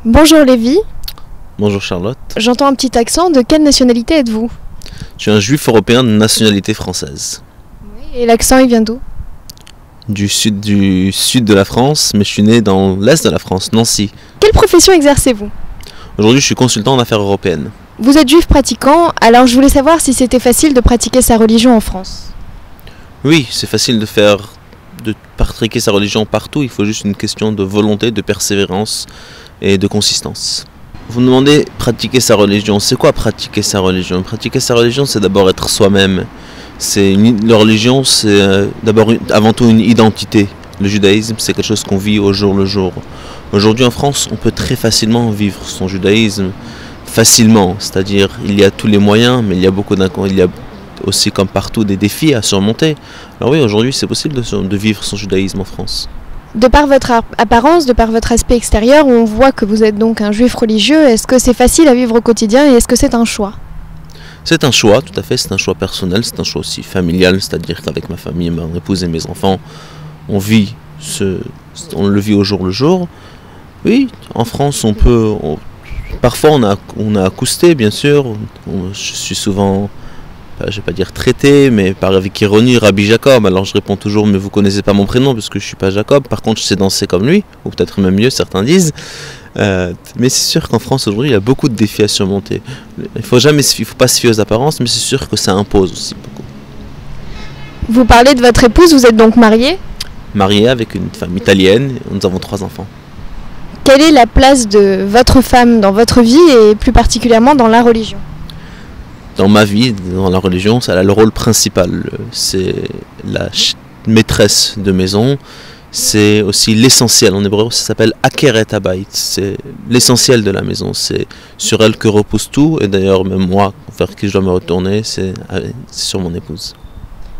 Bonjour Lévi, Bonjour Charlotte, j'entends un petit accent, de quelle nationalité êtes-vous? je suis un juif européen de nationalité française. Et l'accent il vient d'où? Du sud de la France, mais je suis né dans l'est de la France, Nancy. Quelle profession exercez-vous? Aujourd'hui je suis consultant en affaires européennes. Vous êtes juif pratiquant, alors je voulais savoir si c'était facile de pratiquer sa religion en France. Oui, c'est facile de pratiquer sa religion partout, il faut juste une question de volonté, de persévérance et de consistance. Vous me demandez pratiquer sa religion, c'est quoi pratiquer sa religion? Pratiquer sa religion c'est d'abord être soi-même. La religion c'est avant tout une identité. Le judaïsme c'est quelque chose qu'on vit au jour le jour. Aujourd'hui en France on peut très facilement vivre son judaïsme facilement, c'est-à-dire il y a tous les moyens mais il y a aussi comme partout des défis à surmonter. Alors oui, aujourd'hui c'est possible de vivre son judaïsme en France. De par votre apparence, de par votre aspect extérieur, on voit que vous êtes donc un juif religieux. Est-ce que c'est facile à vivre au quotidien et est-ce que c'est un choix? C'est un choix, tout à fait, c'est un choix personnel, c'est un choix aussi familial, c'est-à-dire qu'avec ma famille, mon épouse et mes enfants, on le vit au jour le jour. Oui, en France, parfois on a acousté, bien sûr. Je suis souvent, je ne vais pas dire traité, mais avec ironie, Rabbi Jacob. Alors je réponds toujours, mais vous connaissez pas mon prénom parce que je suis pas Jacob. Par contre, je sais danser comme lui, ou peut-être même mieux, certains disent. Mais c'est sûr qu'en France aujourd'hui, il y a beaucoup de défis à surmonter. Il faut pas se fier aux apparences, mais c'est sûr que ça impose aussi beaucoup. Vous parlez de votre épouse, vous êtes donc marié? Marié avec une femme italienne, nous avons 3 enfants. Quelle est la place de votre femme dans votre vie et plus particulièrement dans la religion? Dans ma vie, dans la religion, ça a le rôle principal. C'est la maîtresse de maison. C'est aussi l'essentiel. En hébreu, ça s'appelle Akeret Habayit. C'est l'essentiel de la maison. C'est sur elle que repose tout. Et d'ailleurs, même moi, vers qui je dois me retourner, c'est sur mon épouse.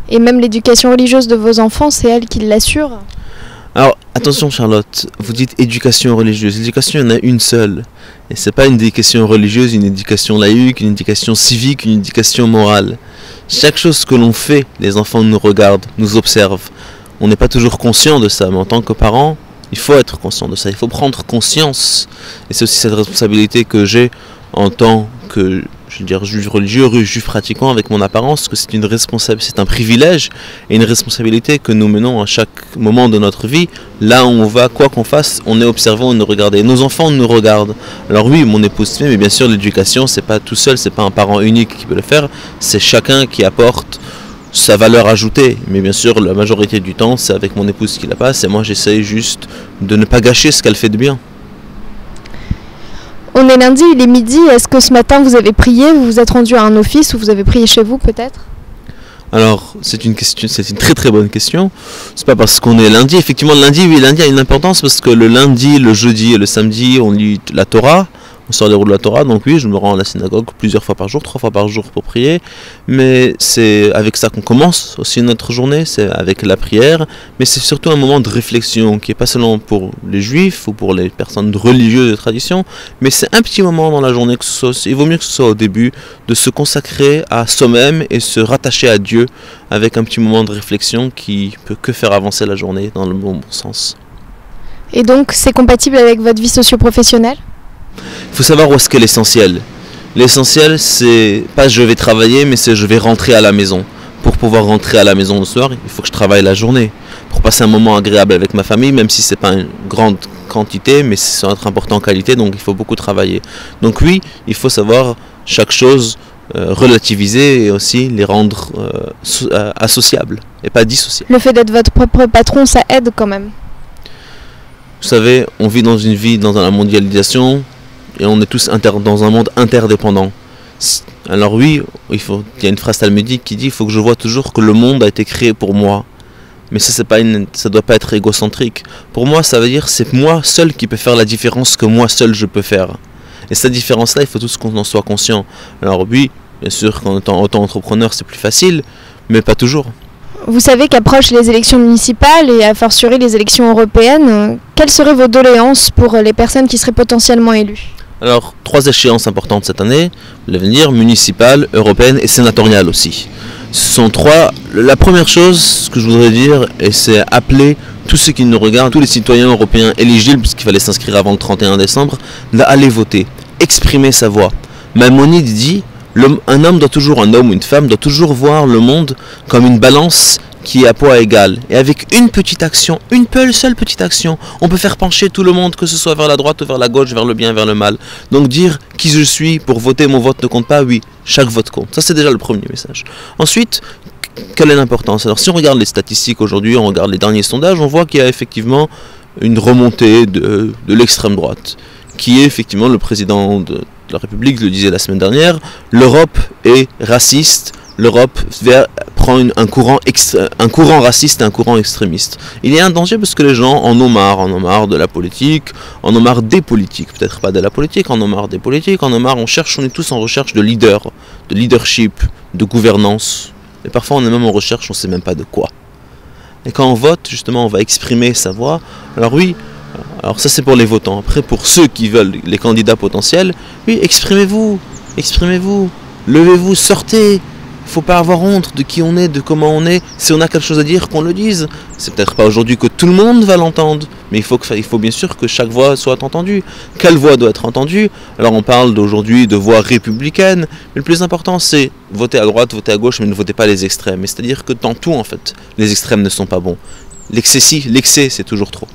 Et même l'éducation religieuse de vos enfants, c'est elle qui l'assure? Alors, attention Charlotte, vous dites éducation religieuse. L'éducation, il y en a une seule. Et c'est pas une éducation religieuse, une éducation laïque, une éducation civique, une éducation morale. Chaque chose que l'on fait, les enfants nous regardent, nous observent. On n'est pas toujours conscient de ça, mais en tant que parent, il faut être conscient de ça. Il faut prendre conscience. Et c'est aussi cette responsabilité que j'ai en tant que, je veux dire, juif religieux, juif pratiquant avec mon apparence, que c'est un privilège et une responsabilité que nous menons à chaque moment de notre vie. Là où on va, quoi qu'on fasse, on est observé, on nous regarde. Et nos enfants nous regardent. Alors oui, mon épouse fait, mais bien sûr l'éducation, c'est pas tout seul, c'est pas un parent unique qui peut le faire, c'est chacun qui apporte sa valeur ajoutée. Mais bien sûr, la majorité du temps, c'est avec mon épouse qui la passe et moi j'essaye juste de ne pas gâcher ce qu'elle fait de bien. On est lundi, il est midi. Est-ce que ce matin vous avez prié, vous vous êtes rendu à un office ou vous avez prié chez vous peut-être? Alors, c'est une très très bonne question. C'est pas parce qu'on est lundi. Effectivement, lundi a une importance parce que le lundi, le jeudi et le samedi, on lit la Torah. On sort les roues de la Torah, donc oui, je me rends à la synagogue plusieurs fois par jour, 3 fois par jour pour prier. Mais c'est avec ça qu'on commence aussi notre journée, c'est avec la prière. Mais c'est surtout un moment de réflexion qui n'est pas seulement pour les juifs ou pour les personnes religieuses de tradition, mais c'est un petit moment dans la journée, il vaut mieux que ce soit au début, de se consacrer à soi-même et se rattacher à Dieu avec un petit moment de réflexion qui peut que faire avancer la journée dans le bon sens. Et donc c'est compatible avec votre vie socio-professionnelle? Il faut savoir où est-ce qu'est l'essentiel. L'essentiel, c'est pas je vais travailler, mais c'est je vais rentrer à la maison. Pour pouvoir rentrer à la maison le soir, il faut que je travaille la journée. Pour passer un moment agréable avec ma famille, même si c'est pas une grande quantité, mais c'est être important en qualité, donc il faut beaucoup travailler. Donc oui, il faut savoir chaque chose relativiser et aussi les rendre associables et pas dissociables. Le fait d'être votre propre patron, ça aide quand même. Vous savez, on vit dans la mondialisation, et on est tous dans un monde interdépendant. Alors oui, il y a une phrase talmudique qui dit il faut que je vois toujours que le monde a été créé pour moi. Mais ça doit pas être égocentrique. Pour moi, ça veut dire c'est moi seul qui peut faire la différence que moi seul je peux faire. Et cette différence-là, il faut tous qu'on en soit conscient. Alors oui, bien sûr, qu'en étant auto-entrepreneur, c'est plus facile, mais pas toujours. Vous savez qu'approchent les élections municipales et a fortiori les élections européennes. Quelles seraient vos doléances pour les personnes qui seraient potentiellement élues? Alors, 3 échéances importantes cette année, l'avenir, municipale, européenne et sénatoriale aussi. Ce sont 3. La première chose, ce que je voudrais dire, et c'est appeler tous ceux qui nous regardent, tous les citoyens européens éligibles, puisqu'il fallait s'inscrire avant le 31 décembre, d'aller voter, exprimer sa voix. Maïmonide dit, un homme ou une femme doit toujours voir le monde comme une balance qui est à poids égal. Et avec une petite action, une seule petite action, on peut faire pencher tout le monde, que ce soit vers la droite ou vers la gauche, vers le bien, vers le mal. Donc dire qui je suis pour voter, mon vote ne compte pas, oui, chaque vote compte. Ça c'est déjà le premier message. Ensuite, quelle est l'importance? Alors si on regarde les statistiques aujourd'hui, on regarde les derniers sondages, on voit qu'il y a effectivement une remontée de l'extrême droite, qui est effectivement le président de la République le disait la semaine dernière, l'Europe est raciste, l'Europe prend un courant raciste et un courant extrémiste. Il y a un danger parce que les gens en ont marre de la politique, en ont marre des politiques, peut-être pas de la politique, en ont marre des politiques, en ont marre, on est tous en recherche de leader, de leadership, de gouvernance, et parfois on est même en recherche, on ne sait même pas de quoi. Et quand on vote, justement, on va exprimer sa voix. Alors oui, alors ça c'est pour les votants. Après, pour ceux qui veulent, les candidats potentiels, oui, exprimez-vous, levez-vous, sortez. Il ne faut pas avoir honte de qui on est, de comment on est. Si on a quelque chose à dire, qu'on le dise. C'est peut-être pas aujourd'hui que tout le monde va l'entendre, mais il faut bien sûr que chaque voix soit entendue. Quelle voix doit être entendue? Alors on parle d'aujourd'hui de voix républicaine, mais le plus important c'est voter à droite, voter à gauche, mais ne votez pas les extrêmes. C'est-à-dire que dans tout en fait, les extrêmes ne sont pas bons. L'excès c'est toujours trop.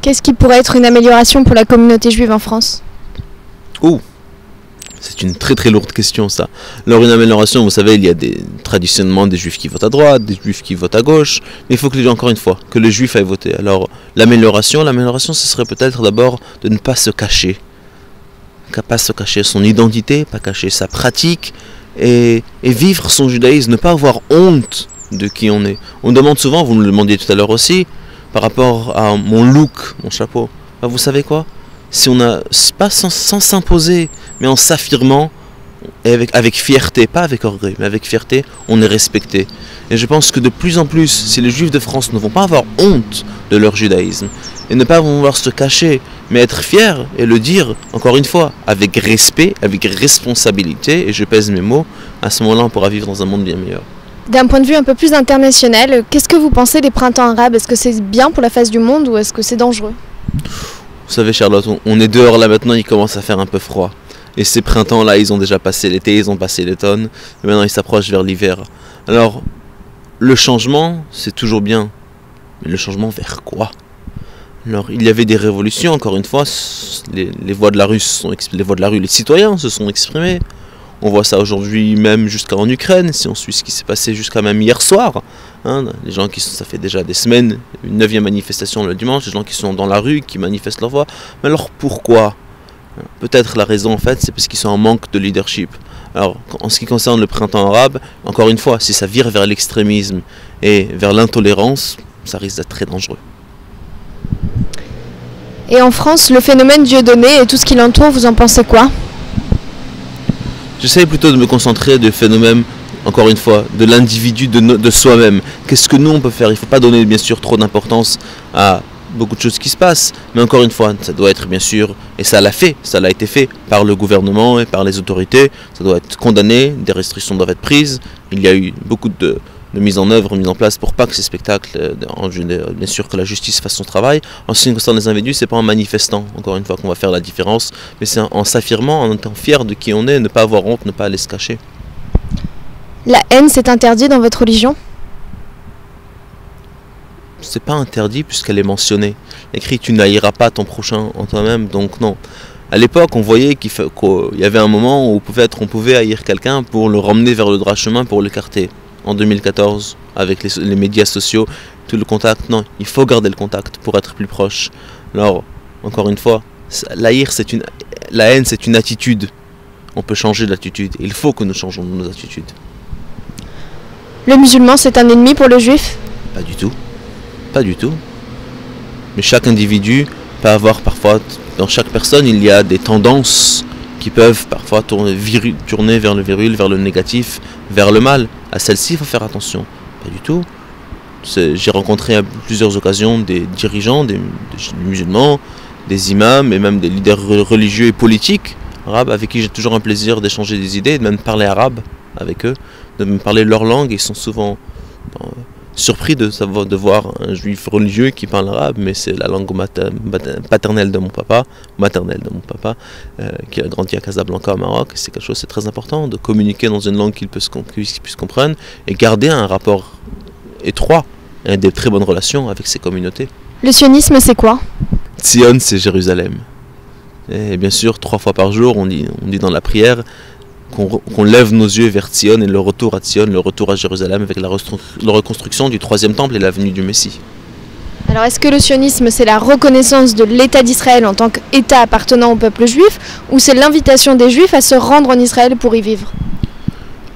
Qu'est-ce qui pourrait être une amélioration pour la communauté juive en France? C'est une très très lourde question ça. Alors une amélioration, vous savez, il y a traditionnellement des juifs qui votent à droite, des juifs qui votent à gauche, mais il faut que encore une fois, que les juifs aillent voter. Alors l'amélioration ce serait peut-être d'abord de ne pas se cacher. Pas se cacher son identité, pas cacher sa pratique, et vivre son judaïsme, ne pas avoir honte de qui on est. On demande souvent, vous me le demandiez tout à l'heure aussi, par rapport à mon look, mon chapeau. Ben, vous savez quoi? Si on a, pas sans s'imposer, mais en s'affirmant, et avec fierté, pas avec orgueil, mais avec fierté, on est respecté. Et je pense que de plus en plus, si les Juifs de France ne vont pas avoir honte de leur judaïsme, et ne pas vouloir se cacher, mais être fiers et le dire, encore une fois, avec respect, avec responsabilité, et je pèse mes mots, à ce moment-là on pourra vivre dans un monde bien meilleur. D'un point de vue un peu plus international, qu'est-ce que vous pensez des printemps arabes? Est-ce que c'est bien pour la face du monde ou est-ce que c'est dangereux? Vous savez Charlotte, on est dehors là maintenant, il commence à faire un peu froid. Et ces printemps-là, ils ont déjà passé l'été, ils ont passé l'automne, et maintenant ils s'approchent vers l'hiver. Alors, le changement, c'est toujours bien. Mais le changement vers quoi? Alors, il y avait des révolutions, encore une fois, les voix de la rue, les citoyens se sont exprimés. On voit ça aujourd'hui même jusqu'en Ukraine, si on suit ce qui s'est passé jusqu'à même hier soir. Hein, les gens ça fait déjà des semaines, une 9e manifestation le dimanche, les gens qui sont dans la rue, qui manifestent leur voix. Mais alors pourquoi? Peut-être la raison en fait, c'est parce qu'ils sont en manque de leadership. Alors en ce qui concerne le printemps arabe, encore une fois, si ça vire vers l'extrémisme et vers l'intolérance, ça risque d'être très dangereux. Et en France, le phénomène Dieudonné et tout ce qui l'entoure, vous en pensez quoi? J'essaie plutôt de me concentrer du phénomène, encore une fois, de l'individu, de soi-même. Qu'est-ce que nous on peut faire? Il ne faut pas donner bien sûr trop d'importance à beaucoup de choses qui se passent, mais encore une fois, ça doit être bien sûr, et ça l'a été fait par le gouvernement et par les autorités, ça doit être condamné, des restrictions doivent être prises, il y a eu beaucoup de mise en œuvre, mise en place pour pas que ces spectacles, bien sûr que la justice fasse son travail. En ce qui concerne les individus, c'est pas en manifestant, encore une fois, qu'on va faire la différence, mais c'est en s'affirmant, en étant fier de qui on est, ne pas avoir honte, ne pas aller se cacher. La haine, c'est interdit dans votre religion? C'est pas interdit puisqu'elle est mentionnée. Écrit, tu n'haïras pas ton prochain en toi-même, donc non. À l'époque, on voyait qu'il y avait un moment où on pouvait haïr quelqu'un pour le ramener vers le droit chemin, pour l'écarter. En 2014, avec les médias sociaux, tout le contact, non, il faut garder le contact pour être plus proche. Alors, encore une fois, la haine c'est une attitude. On peut changer d'attitude, il faut que nous changeons nos attitudes. Le musulman, c'est un ennemi pour le juif? Pas du tout. Pas du tout. Mais chaque individu peut avoir parfois, dans chaque personne, il y a des tendances qui peuvent parfois tourner vers le viril, vers le négatif, vers le mal. À celle-ci, il faut faire attention. Pas du tout. J'ai rencontré à plusieurs occasions des dirigeants, des musulmans, des imams et même des leaders religieux et politiques arabes avec qui j'ai toujours un plaisir d'échanger des idées, de même parler arabe avec eux, de me parler leur langue. Ils sont souvent surpris de voir un juif religieux qui parle arabe, mais c'est la langue paternelle de mon papa, qui a grandi à Casablanca au Maroc. C'est quelque chose, c'est très important de communiquer dans une langue qu'ils puissent comprendre et garder un rapport étroit et des très bonnes relations avec ces communautés. Le sionisme, c'est quoi? Tzion, c'est Jérusalem. Et bien sûr, 3 fois par jour, on dit dans la prière qu'on lève nos yeux vers Tzion et le retour à Tzion, le retour à Jérusalem avec la reconstruction du 3e temple et la venue du Messie. Alors est-ce que le sionisme, c'est la reconnaissance de l'État d'Israël en tant qu'État appartenant au peuple juif, ou c'est l'invitation des Juifs à se rendre en Israël pour y vivre?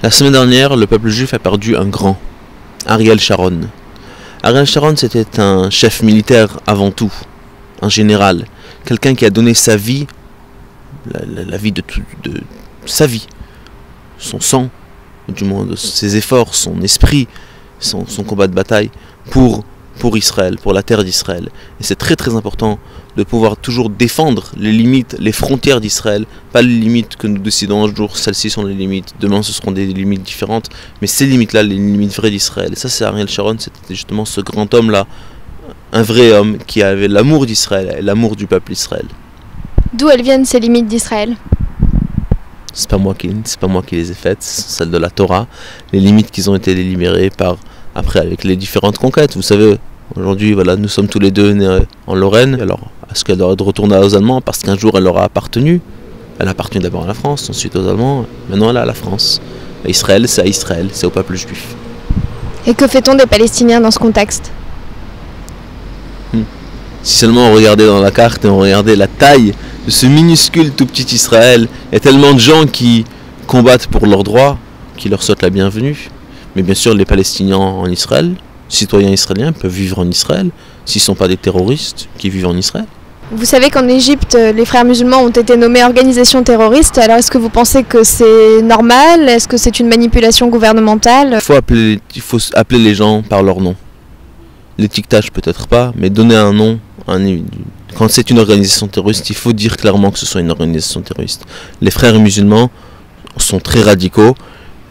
La semaine dernière, le peuple juif a perdu un grand, Ariel Sharon. Ariel Sharon, c'était un chef militaire avant tout, un général, quelqu'un qui a donné sa vie, la vie de sa vie, son sang, du moins ses efforts, son esprit, son combat de bataille pour Israël, pour la terre d'Israël. Et c'est très très important de pouvoir toujours défendre les limites, les frontières d'Israël, pas les limites que nous décidons un jour, celles-ci sont les limites, demain ce seront des limites différentes, mais ces limites-là, les limites vraies d'Israël. Et ça, c'est Ariel Sharon, c'était justement ce grand homme-là, un vrai homme qui avait l'amour d'Israël et l'amour du peuple d'Israël. D'où elles viennent ces limites d'Israël? C'est pas moi qui les ai faites, ce sont celles de la Torah, les limites qui ont été délibérées après avec les différentes conquêtes. Vous savez, aujourd'hui, voilà, nous sommes tous les deux nés en Lorraine. Alors, est-ce qu'elle doit retourner aux Allemands parce qu'un jour elle leur a appartenu? Elle a appartenu d'abord à la France, ensuite aux Allemands, maintenant elle est à la France. Et Israël, c'est au peuple juif. Et que fait-on des Palestiniens dans ce contexte? Si seulement on regardait dans la carte et on regardait la taille de ce minuscule tout petit Israël, il y a tellement de gens qui combattent pour leurs droits, qui leur souhaitent la bienvenue. Mais bien sûr, les Palestiniens en Israël, citoyens israéliens, peuvent vivre en Israël, s'ils ne sont pas des terroristes qui vivent en Israël. Vous savez qu'en Égypte, les frères musulmans ont été nommés organisation terroriste. Alors est-ce que vous pensez que c'est normal? Est-ce que c'est une manipulation gouvernementale? Il faut appeler les gens par leur nom. L'étiquetage peut-être pas, mais donner un nom. Quand c'est une organisation terroriste, il faut dire clairement que ce soit une organisation terroriste. Les frères musulmans sont très radicaux.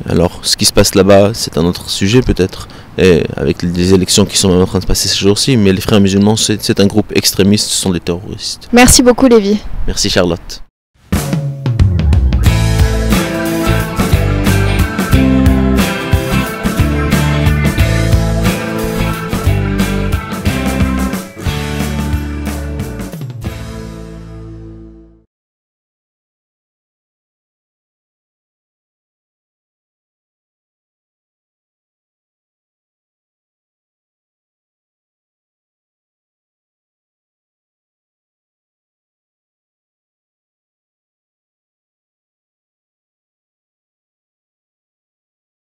Alors, ce qui se passe là-bas, c'est un autre sujet peut-être, et avec les élections qui sont en train de passer ces jours-ci, mais les frères musulmans, c'est un groupe extrémiste, ce sont des terroristes. Merci beaucoup, Lévi. Merci, Charlotte.